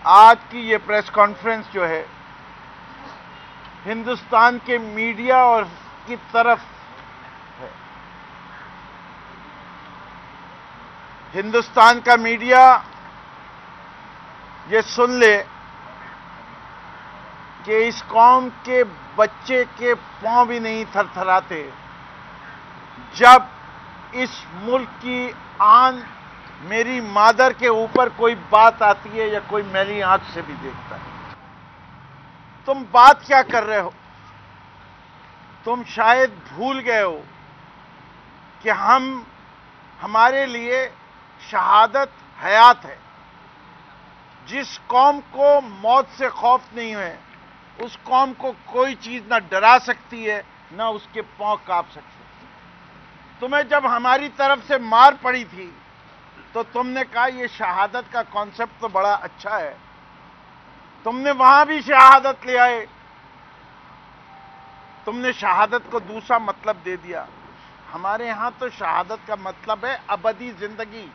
آج کی یہ پریس کانفرنس جو ہے ہندوستان کے میڈیا اور کی طرف ہے. ہندوستان کا میڈیا یہ سن لے کہ اس قوم کے بچے کے پاؤں بھی نہیں تھر تھراتے جب اس ملک کی آن میری مادر کے اوپر کوئی بات آتی ہے یا کوئی میلی آنکھ سے بھی دیکھتا ہے. تم بات کیا کر رہے ہو؟ تم شاید بھول گئے ہو کہ ہمارے لیے شہادت حیات ہے. جس قوم کو موت سے خوف نہیں ہے اس قوم کو کوئی چیز نہ ڈرا سکتی ہے نہ اس کے پاؤں کانپ سکتے. تمہیں جب ہماری طرف سے مار پڑی تھی تو تم نے کہا یہ شہادت کا کانسیپٹ تو بڑا اچھا ہے. تم نے وہاں بھی شہادت لے آئے. تم نے شہادت کو دوسرا مطلب دے دیا. ہمارے ہاں تو شہادت کا مطلب ہے ابدی زندگی،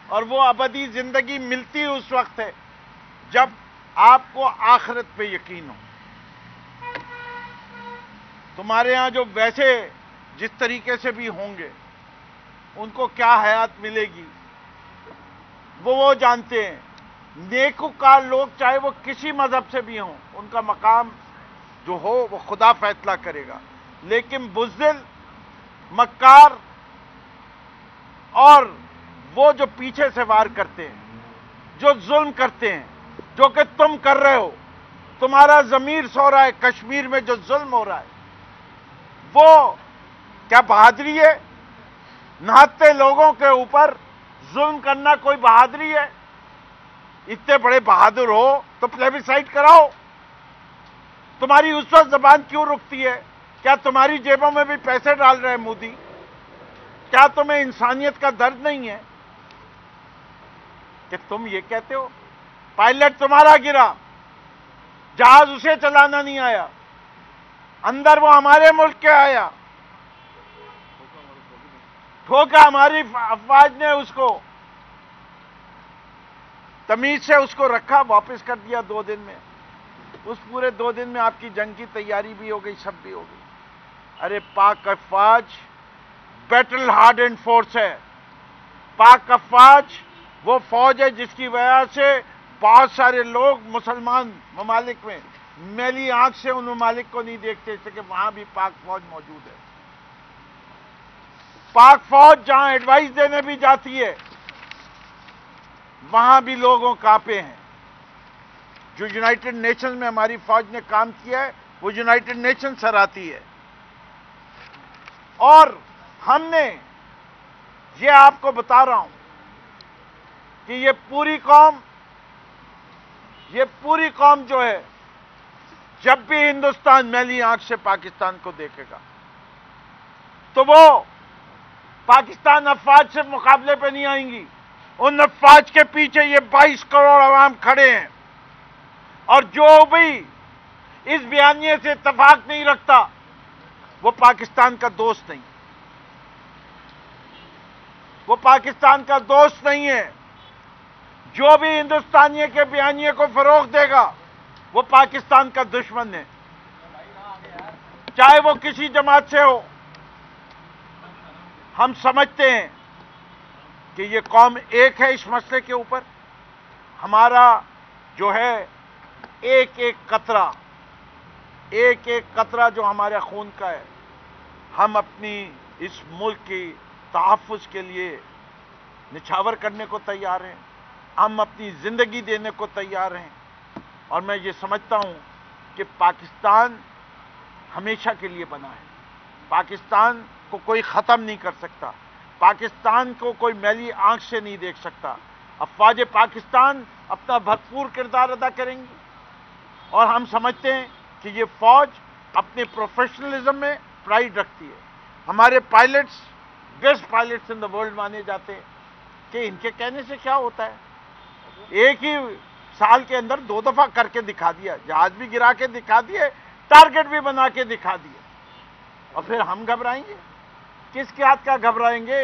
اور وہ ابدی زندگی ملتی اس وقت ہے جب آپ کو آخرت پہ یقین ہو. تمہارے ہاں جو ویسے جس طریقے سے بھی ہوں گے ان کو کیا حیات ملے گی وہ جانتے ہیں. نیکوکار لوگ چاہے وہ کسی مذہب سے بھی ہوں ان کا مقام جو ہو وہ خدا فیصلہ کرے گا. لیکن بزدل، مکار اور وہ جو پیچھے سے وار کرتے ہیں، جو ظلم کرتے ہیں، جو کہ تم کر رہے ہو، تمہارا ضمیر سو رہا ہے. کشمیر میں جو ظلم ہو رہا ہے وہ کیا بہادری ہے؟ نہتے لوگوں کے اوپر ظلم کرنا کوئی بہادری ہے؟ اتنے بڑے بہادر ہو تو پلیبیسائٹ کراؤ. تمہاری اس وقت زبان کیوں رکتی ہے؟ کیا تمہاری جیبوں میں بھی پیسے ڈال رہے ہیں مودی؟ کیا تمہیں انسانیت کا درد نہیں ہے کہ تم یہ کہتے ہو؟ پائلٹ تمہارا گرا، جہاز اسے چلانا نہیں آیا، اندر وہ ہمارے ملک کے آیا، ٹھوکا ہماری افواج نے اس کو، تمیز سے اس کو رکھا، واپس کر دیا 2 دن میں. اس پورے 2 دن میں آپ کی جنگ کی تیاری بھی ہو گئی، سب بھی ہو گئی. ارے پاک افواج بیٹل ہارڈنڈ فورس ہے. پاک افواج وہ فوج ہے جس کی وجہ سے بہت سارے لوگ مسلمان ممالک میں میلی آنکھ سے ان ممالک کو نہیں دیکھتے اس کہ وہاں بھی پاک فوج موجود ہے. پاک فوج جہاں ایڈوائز دینے بھی جاتی ہے وہاں بھی لوگوں کانپے ہیں. جو یونائٹڈ نیشنز میں ہماری فوج نے کام کیا ہے وہ یونائٹڈ نیشن سراہتی ہے. اور ہم نے یہ آپ کو بتا رہا ہوں کہ یہ پوری قوم جو ہے جب بھی ہندوستان میلی آنکھ سے پاکستان کو دیکھے گا تو وہ پاکستان افواج سے مقابلے پہ نہیں آئیں گی. ان افواج کے پیچھے یہ 22 کروڑ عوام کھڑے ہیں، اور جو بھی اس بیانیے سے اتفاق نہیں رکھتا وہ پاکستان کا دوست نہیں، وہ پاکستان کا دوست نہیں ہے. جو بھی ہندوستانیے کے بیانیے کو فروغ دے گا وہ پاکستان کا دشمن ہے، چاہے وہ کسی جماعت سے ہو. ہم سمجھتے ہیں کہ یہ قوم ایک ہے اس مسئلے کے اوپر. ہمارا جو ہے ایک قطرہ جو ہمارے خون کا ہے، ہم اپنی اس ملک کی تحفظ کے لیے نچھاور کرنے کو تیار ہیں. ہم اپنی زندگی دینے کو تیار ہیں. اور میں یہ سمجھتا ہوں کہ پاکستان ہمیشہ کے لیے بنا ہے. پاکستان کو کوئی ختم نہیں کر سکتا، پاکستان کو کوئی میلی آنکھ سے نہیں دیکھ سکتا. افواج پاکستان اپنا بھرپور کردار ادا کریں گی، اور ہم سمجھتے ہیں کہ یہ فوج اپنے پروفیشنلزم میں پرائیڈ رکھتی ہے. ہمارے pilots best pilots in the world مانے جاتے ہیں کہ ان کے کہنے سے کیا ہوتا ہے. ایک ہی سال کے اندر 2 دفعہ کر کے دکھا دیا، جہاز بھی گرا کے دکھا دیے، ٹارگٹ بھی بنا کے دکھا دیے. اور پھر ہم گھبرائیں گے؟ کس کے ہاتھ کا گھبرائیں گے؟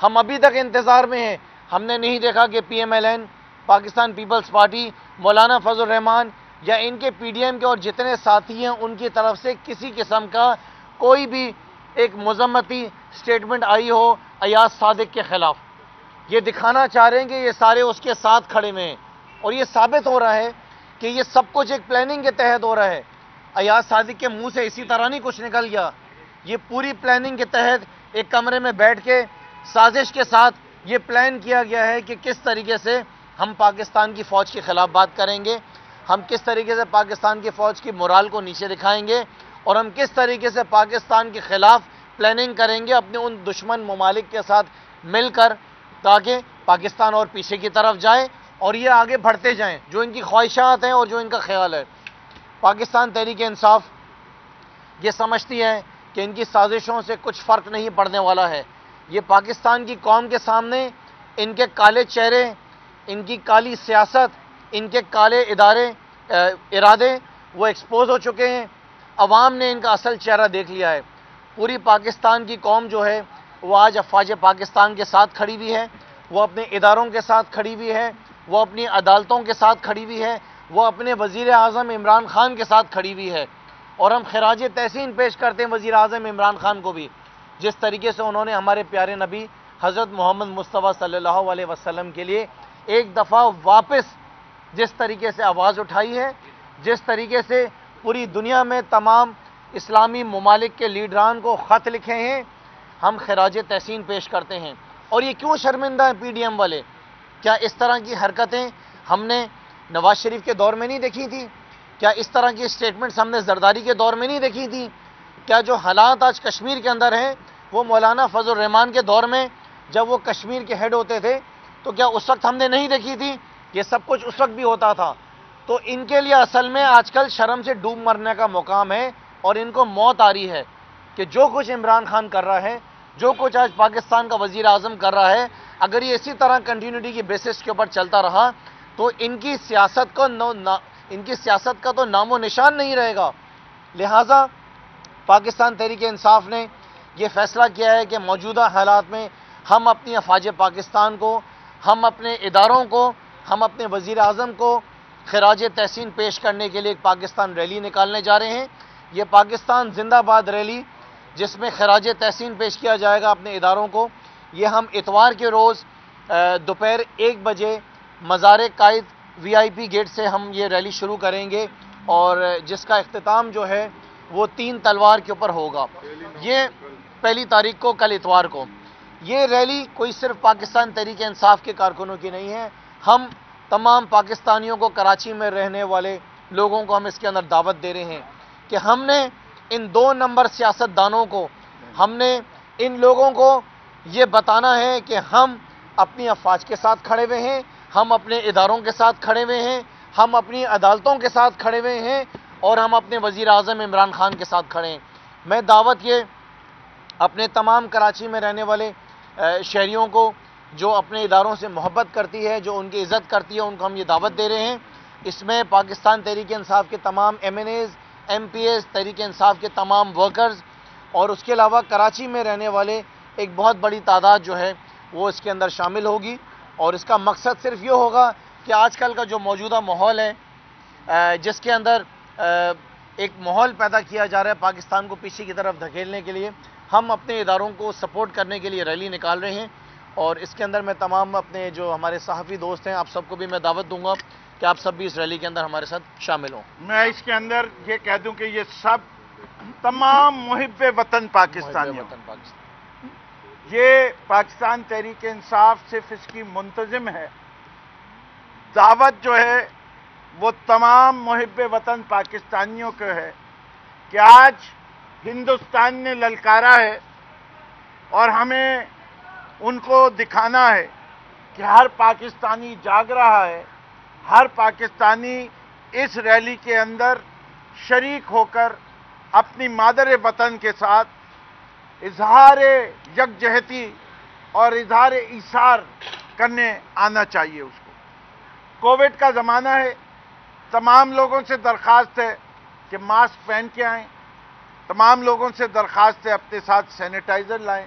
ہم ابھی تک انتظار میں ہیں. ہم نے نہیں دیکھا کہ PMLN پاکستان پیپلز پارٹی مولانا فضل الرحمان یا ان کے PDM کے اور جتنے ساتھی ہیں ان کی طرف سے کسی قسم کا کوئی بھی ایک مذمتی سٹیٹمنٹ آئی ہو ایاز صادق کے خلاف. یہ دکھانا چاہ رہے ہیں کہ یہ سارے اس کے ساتھ کھڑے ہوئے ہیں اور یہ ثابت ہو رہا ہے کہ یہ سب کچھ ایک پلاننگ کے تحت ہو رہا ہے. ایاز صادق کے منہ سے اسی طرح نہیں کچھ نکل گیا. یہ پوری پلاننگ کے تحت ایک کمرے میں بیٹھ کے سازش کے ساتھ یہ پلان کیا گیا ہے کہ کس طریقے سے ہم پاکستان کی فوج کے خلاف بات کریں گے, ہم کس طریقے سے پاکستان کی فوج کی مورال کو نیچے دکھائیں گے, اور ہم کس طریقے سے پاکستان کے خلاف پلاننگ کریں گے اپنے ان دشمن ممالک کے ساتھ مل کر, تاکہ پاکستان اور پیچھے کی طرف جائے اور یہ آگے بڑھتے جائیں جو ان کی خواہشات ہیں اور جو ان کا خیال ہے. پاکستان تحریک انصاف یہ سمجھتی ہے کہ ان کی سازشوں سے کچھ فرق نہیں پڑنے والا ہے. یہ پاکستان کی قوم کے سامنے ان کے کالے چہرے, ان کی کالی سیاست, ان کے کالے ارادے وہ ایکسپوز ہو چکے ہیں. عوام نے ان کا اصل چہرہ دیکھ لیا ہے. پوری پاکستان کی قوم جو ہے وہ آج افواج پاکستان کے ساتھ کھڑی ہوئی ہے, وہ اپنے اداروں کے ساتھ کھڑی ہوئی ہے, وہ اپنی عدالتوں کے ساتھ کھڑی ہوئی ہے, وہ اپنے وزیر اعظم عمران خان کے ساتھ کھڑی ہوئی ہے. اور ہم خراج تحسین پیش کرتے ہیں وزیر اعظم عمران خان کو بھی, جس طریقے سے انہوں نے ہمارے پیارے نبی حضرت محمد مصطفیٰ صلی اللہ علیہ وسلم کے لیے ایک دفعہ واپس جس طریقے سے آواز اٹھائی ہے, جس طریقے سے پوری دنیا میں تمام اسلامی ممالک کے لیڈران کو خط لکھے ہیں, ہم خراج تحسین پیش کرتے ہیں. اور یہ کیوں شرمندہ ہیں PDM والے؟ کیا اس طرح کی حرکتیں ہم نے نواز شریف کے دور میں نہیں دیکھی تھی؟ کیا اس طرح کی سٹیٹمنٹس ہم نے زرداری کے دور میں نہیں دیکھی تھی؟ کیا جو حالات آج کشمیر کے اندر ہیں وہ مولانا فضل الرحمان کے دور میں جب وہ کشمیر کے ہیڈ ہوتے تھے تو کیا اس وقت ہم نے نہیں دیکھی تھی؟ یہ سب کچھ اس وقت بھی ہوتا تھا. تو ان کے لیے اصل میں آج کل شرم سے ڈوب مرنے کا مقام ہے اور ان کو موت آ رہی ہے کہ جو کچھ عمران خان کر رہا ہے, جو کچھ آج پاکستان کا وزیر اعظم کر رہا ہے, اگر یہ اسی طرح کنٹینیوٹی کی بیسس کے اوپر چلتا رہا تو ان کی سیاست کا تو نام و نشان نہیں رہے گا. لہٰذا پاکستان تحریک انصاف نے یہ فیصلہ کیا ہے کہ موجودہ حالات میں ہم اپنی افواج پاکستان کو, ہم اپنے اداروں کو, ہم اپنے وزیر اعظم کو خراج تحسین پیش کرنے کے لیے ایک پاکستان ریلی نکالنے جا رہے ہیں. یہ پاکستان زندہ باد ریلی جس میں خراج تحسین پیش کیا جائے گا اپنے اداروں کو, یہ ہم اتوار کے روز دوپہر 1 بجے مزار قائد VIP گیٹ سے ہم یہ ریلی شروع کریں گے, اور جس کا اختتام جو ہے وہ 3 تلوار کے اوپر ہوگا. یہ 1 تاریخ کو, کل اتوار کو. یہ ریلی کوئی صرف پاکستان تحریک انصاف کے کارکنوں کی نہیں ہے, ہم تمام پاکستانیوں کو, کراچی میں رہنے والے لوگوں کو ہم اس کے اندر دعوت دے رہے ہیں کہ ہم نے ان 2 نمبر سیاست دانوں کو, ہم نے ان لوگوں کو یہ بتانا ہے کہ ہم اپنی افواج کے ساتھ کھڑے ہوئے ہیں, ہم اپنے اداروں کے ساتھ کھڑے ہوئے ہیں, ہم اپنی عدالتوں کے ساتھ کھڑے ہوئے ہیں, اور ہم اپنے وزیر اعظم عمران خان کے ساتھ کھڑے ہیں. میں دعوت یہ اپنے تمام کراچی میں رہنے والے شہریوں کو جو اپنے اداروں سے محبت کرتی ہے, جو ان کی عزت کرتی ہے, ان کو ہم یہ دعوت دے رہے ہیں. اس میں پاکستان تحریک انصاف کے تمام MNAs, MPAs, تحریک انصاف کے تمام ورکرز, اور اس کے علاوہ کراچی میں رہنے والے ایک بہت بڑی تعداد جو ہے وہ اس کے اندر شامل ہوگی. اور اس کا مقصد صرف یہ ہوگا کہ آج کل کا جو موجودہ ماحول ہے, جس کے اندر ایک ماحول پیدا کیا جا رہا ہے پاکستان کو پیچھے کی طرف دھکیلنے کے لیے, ہم اپنے اداروں کو سپورٹ کرنے کے لیے ریلی نکال رہے ہیں. اور اس کے اندر میں تمام اپنے جو ہمارے صحافی دوست ہیں, آپ سب کو بھی میں دعوت دوں گا کہ آپ سب بھی اس ریلی کے اندر ہمارے ساتھ شامل ہوں. میں اس کے اندر یہ کہہ دوں کہ یہ سب تمام محب وطن پاکستانیوں, یہ پاکستان تحریک انصاف صرف اس کی منتظم ہے, دعوت جو ہے وہ تمام محب وطن پاکستانیوں کو ہے کہ آج ہندوستان نے للکارا ہے اور ہمیں ان کو دکھانا ہے کہ ہر پاکستانی جاگ رہا ہے, ہر پاکستانی اس ریلی کے اندر شریک ہو کر اپنی مادر وطن کے ساتھ اظہار یکجہتی اور اظہار ایثار کرنے آنا چاہیے اس کو. کووڈ کا زمانہ ہے, تمام لوگوں سے درخواست ہے کہ ماسک پہن کے آئیں, تمام لوگوں سے درخواست ہے اپنے ساتھ سینیٹائزر لائیں,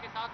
6-7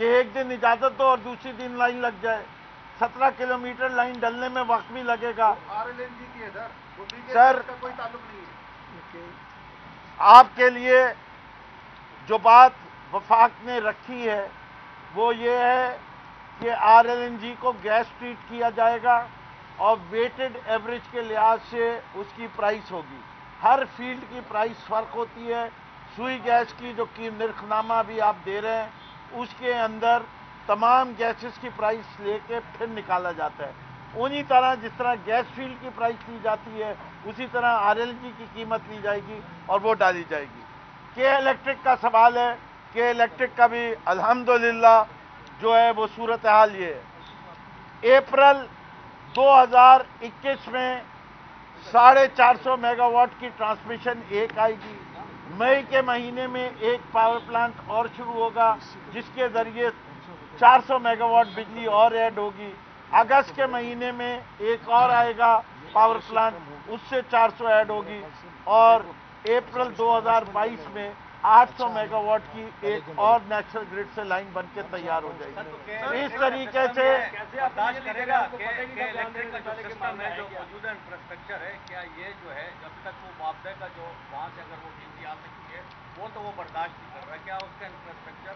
کہ ایک دن اجازت دو اور دوسری دن لائن لگ جائے. 17 کلومیٹر لائن ڈلنے میں وقت بھی لگے گا. RLNG کی ہے سر، سر کا کوئی تعلق نہیں ہے. آپ کے لیے جو بات وفاق نے رکھی ہے وہ یہ ہے کہ RLNG کو گیس ٹریٹ کیا جائے گا اور ویٹڈ ایوریج کے لحاظ سے اس کی پرائس ہوگی. ہر فیلڈ کی پرائس فرق ہوتی ہے. سوئی گیس کی جو نرخ نامہ بھی آپ دے رہے ہیں اس کے اندر تمام گیسز کی پرائس لے کے پھر نکالا جاتا ہے. انہی طرح جس طرح گیس فیلڈ کی پرائس لی جاتی ہے اسی طرح RLNG کی قیمت لی جائے گی اور وہ ڈالی جائے گی. کہ الیکٹرک کا سوال ہے کہ الیکٹرک کا بھی الحمدللہ جو ہے وہ صورتحال یہ ہے. اپریل 2021 میں 450 میگا واٹ کی ٹرانسمیشن ایک آئے گی. مئی کے مہینے میں ایک پاور پلانٹ اور شروع ہوگا جس کے ذریعے 400 میگا واٹ بجلی اور ایڈ ہوگی. اگست کے مہینے میں ایک اور آئے گا پاور پلانٹ, اس سے 400 ایڈ ہوگی, اور اپریل 2022 میں 800 میگا واٹ کی ایک اور نیشنل گریڈ سے لائن بن کے تیار ہو جائے گی. اس طریقے سے برداشت کرے گا کہ الیکٹرک کا جو سسٹم ہے, جو موجودہ انفراسٹرکچر ہے, کیا یہ جو ہے جب تک وہ معاوضے کا جو وہاں سے اگر وہ بجلی آ سکتی ہے وہ تو وہ برداشت نہیں کر رہا, کیا اس کا انفراسٹرکچر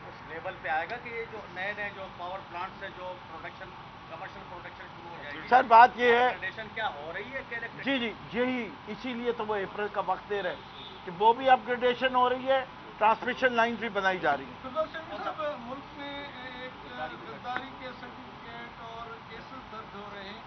اس لیول پہ آئے گا کہ یہ جو نئے جو پاور پلانٹ سے جو پروڈکشن کمرشل پروڈکشن شروع ہو جائے گی؟ سر بات یہ ہے اپگریڈیشن کیا ہو رہی ہے کہ الیکٹرک؟ جی یہی اسی لیے تو وہ اپریل کا وقت دے رہے ہیں کہ وہ بھی اپ گریڈیشن ہو رہی ہے, ٹرانسمیشن لائن بھی بنائی جا رہی ہے. صاحب ملک میں ایک غداری کے سرٹیفکیٹ اور کیسز درج ہو رہے ہیں.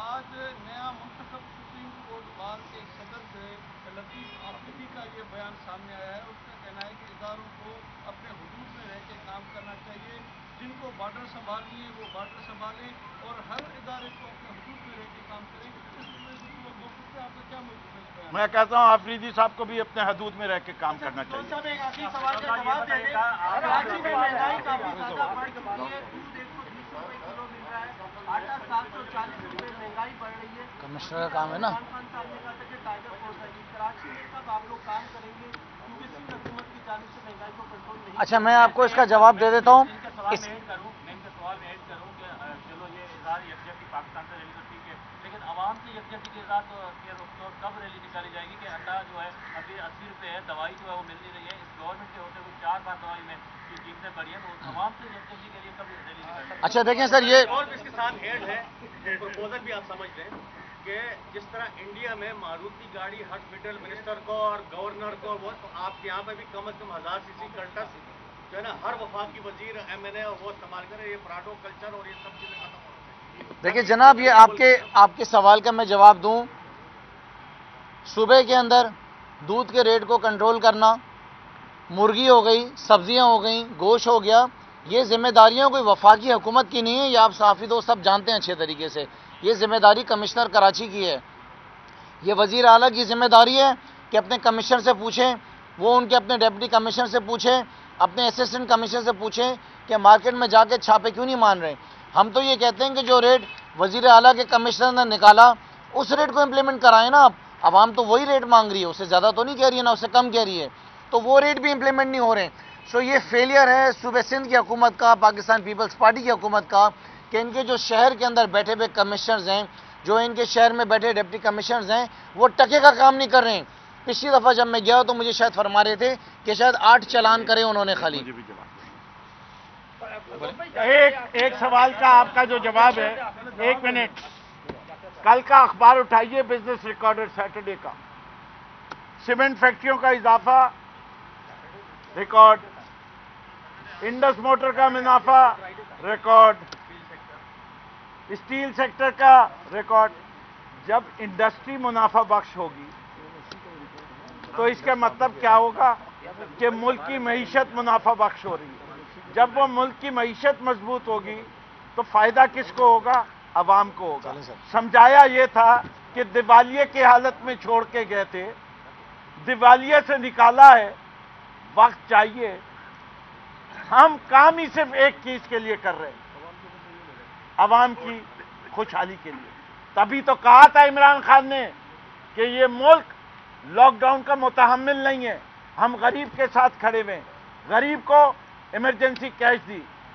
آج نیا منتخب سپریم کورٹ بار کے صدر سے لطیف آفریدی کا یہ بیان سامنے آیا ہے. اس کا کہنا ہے کہ اداروں کو اپنے حدود میں رہ کے کام کرنا چاہیے. جن کو بارڈر سنبھالنی ہے وہ بارڈر سنبھالیں اور ہر ادارے کو اپنے حدود میں رہ کے کام کریں. اس موقف پہ آپ کا کیا موقف ہے؟ میں کہتا ہوں آفریدی صاحب کو بھی اپنے حدود میں رہ کے کام کرنا چاہیے. صاحب ایک آخری سوال کا جواب دے دیں. کراچی میں مہنگائی کافی زیادہ بڑھ چکی ہے. دودھ 120 روپے کلو مل رہا ہے, آٹا 740 روپے, مہنگائی بڑھ رہی ہے. کمشنر کا کام ہے نا. عمران خان صاحب نے کہا تھا کہ ٹائیگر فورس آئے گی. کراچی میں کب آپ لوگ کام کریں گے کیونکہ سندھ حکومت کی جانب سے مہنگائی کو کنٹرول نہیں. اچھا میں آپ کو اس کا جواب دے دیتا ہوں. میں ان کے سوال میں ایڈ کروں کہ چلو یہ اظہار یکجہتی پاکستان سے ریلی تو ٹھیک ہے, لیکن عوام کی یکجہتی کے ساتھ کب ریلی نکالی جائے گی کہ انڈا جو ہے ابھی 80 روپے ہے, دوائی جو ہے وہ مل نہیں رہی ہے. اس گورنمنٹ کے ہوتے ہوئے 4 بار دوائی میں قیمتیں بڑھی ہیں, تو عوام سے یکجہتی کے لیے کب ریلی نکالی جائے گی؟ اچھا دیکھیں سر, یہ اور اس کے ساتھ ایڈ ہے پرپوزل بھی آپ سمجھ لیں کہ جس طرح انڈیا میں ماروتی گاڑی ہر فیڈرل منسٹر کو اور گورنر کو, وہ تو آپ کے یہاں پہ بھی کم از کم 1000 cc کرٹس جو ہے نا ہر وفاقی وزیر MNA اور وہ استعمال کرے. یہ پراڈو کلچر اور یہ سب چیزیں ختم ہو رہی. دیکھیں جناب, یہ آپ کے سوال کا میں جواب دوں. صوبے کے اندر دودھ کے ریٹ کو کنٹرول کرنا, مرغی ہو گئی, سبزیاں ہو گئیں, گوشت ہو گیا, یہ ذمہ داریاں کوئی وفاقی حکومت کی نہیں ہے. یہ آپ صحافی دوست سب جانتے ہیں اچھے طریقے سے. یہ ذمہ داری کمشنر کراچی کی ہے. یہ وزیر اعلیٰ کی ذمہ داری ہے کہ اپنے کمشنر سے پوچھیں, وہ ان کے اپنے ڈپٹی کمشنر سے پوچھیں, اپنے اسسٹنٹ کمشنر سے پوچھیں کہ مارکیٹ میں جا کے چھاپے کیوں نہیں مان رہے. ہم تو یہ کہتے ہیں کہ جو ریٹ وزیر اعلیٰ کے کمشنر نے نکالا اس ریٹ کو امپلیمنٹ کرائیں نا آپ. عوام تو وہی ریٹ مانگ رہی ہے, اس سے زیادہ تو نہیں کہہ رہی ہے, نا اس سے کم کہہ رہی ہے, تو وہ ریٹ بھی امپلیمنٹ نہیں ہو رہے ہیں. سو یہ فیلئر ہے صوبہ سندھ کی حکومت کا, پاکستان پیپلز پارٹی کی حکومت کا, کہ ان کے جو شہر کے اندر بیٹھے ہوئے کمشنرز ہیں, جو ان کے شہر میں بیٹھے ڈپٹی کمشنرز ہیں, وہ ٹکے کا کام نہیں کر رہے ہیں. پچھلی دفعہ جب میں گیا تو مجھے شاید فرما رہے تھے کہ شاید 8 چالان کرے انہوں نے خالی. ایک سوال کا آپ کا جو جواب ہے, 1 منٹ, کل کا اخبار اٹھائیے بزنس ریکارڈر سیٹرڈے کا. سیمنٹ فیکٹریوں کا اضافہ ریکارڈ, انڈس موٹر کا منافع ریکارڈ, اسٹیل سیکٹر کا ریکارڈ. جب انڈسٹری منافع بخش ہوگی تو اس کا مطلب کیا ہوگا کہ ملک کی معیشت منافع بخش ہو رہی ہے. جب وہ ملک کی معیشت مضبوط ہوگی تو فائدہ کس کو ہوگا؟ عوام کو ہوگا. سمجھایا یہ تھا کہ دیوالیے کی حالت میں چھوڑ کے گئے تھے, دیوالیے سے نکالا ہے, وقت چاہیے. ہم کام ہی صرف ایک چیز کے لیے کر رہے ہیں, عوام کی خوشحالی کے لیے. تبھی تو کہا تھا عمران خان نے کہ یہ ملک لاک ڈاؤن کا متحمل نہیں ہے, ہم غریب کے ساتھ کھڑے ہوئے ہیں. غریب کو ایمرجنسی کیش دی,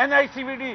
NICVD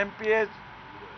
MPs